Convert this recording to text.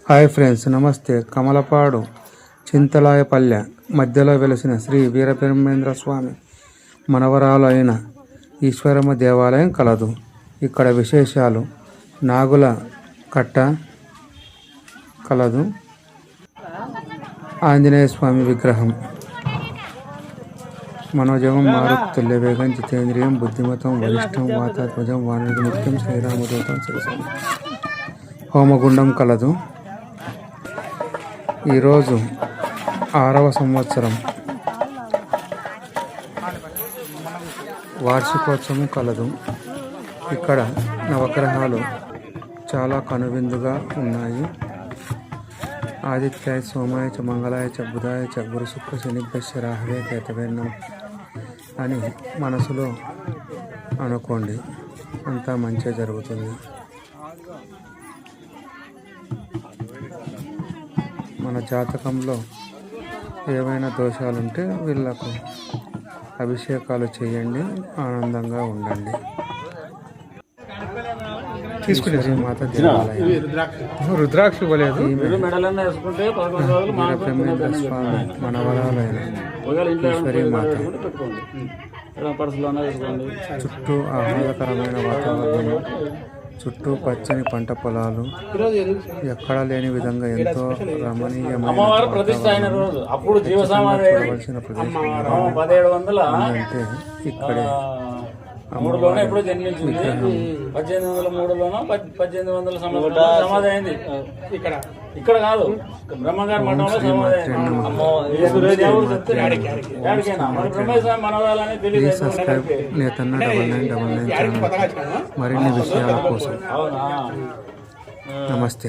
Hi friends, నమస్తే. కమలపాడు చింతలాయపల్లె మధ్యలో వెలిసిన శ్రీ వీరబ్రహ్మేంద్ర స్వామి మనవరాలు అయిన ఈశ్వరమ్మ దేవాలయం కలదు. ఇక్కడ విశేషాలు: నాగుల కట్ట కలదు, ఆంజనేయ స్వామి విగ్రహం, మనోజవం మారుతుల్య వేగం, జితేంద్రియం, బుద్ధిమతం, వరిష్టం, వాతాత్మజం, వాణిజ్య ముఖ్యం, శ్రీరామదూతం, శిరసం, హోమగుండం కలదు. ఈరోజు 6వ సంవత్సరం వార్షికోత్సవం కలదు. ఇక్కడ నవగ్రహాలు చాలా కనువిందుగా ఉన్నాయి. ఆదిత్యాయ సోమాయ చ మంగళాయ చ బుధాయ చ గురు శుక్ర శనిభ్యశ్చ రాహవే కేతవే నమః అని మనసులో అనుకోండి, అంతా మంచిగా జరుగుతుంది. మన జాతకంలో ఏవైనా దోషాలుంటే వీళ్ళకు అభిషేకాలు చేయండి, ఆనందంగా ఉండండి. తీసుకునే మాత దేవాలయం రుద్రాక్ష ఇవ్వలేదు. వీరబ్రహ్మేంద్ర స్వామి మనవరాలైన ఈశ్వరీ మాత. చుట్టూ ఆహ్లాదకరమైన వాతావరణం, చుట్టూ పచ్చని పంట పొలాలు, ఎక్కడా లేని విధంగా ఎంతో రమణీయమైన చూడవలసిన ప్రదేశం అంటే ఇక్కడే. మూడులోనే ఎప్పుడో జన్మించింది. 1803లోనో 1800 సమాధి అయింది. ఇక్కడ కాదు, బ్రహ్మగారి మఠంలో సమాధి అయింది. మనవాళ్ళని తెలియదు. మరిన్ని విషయాల కోసం నమస్తే.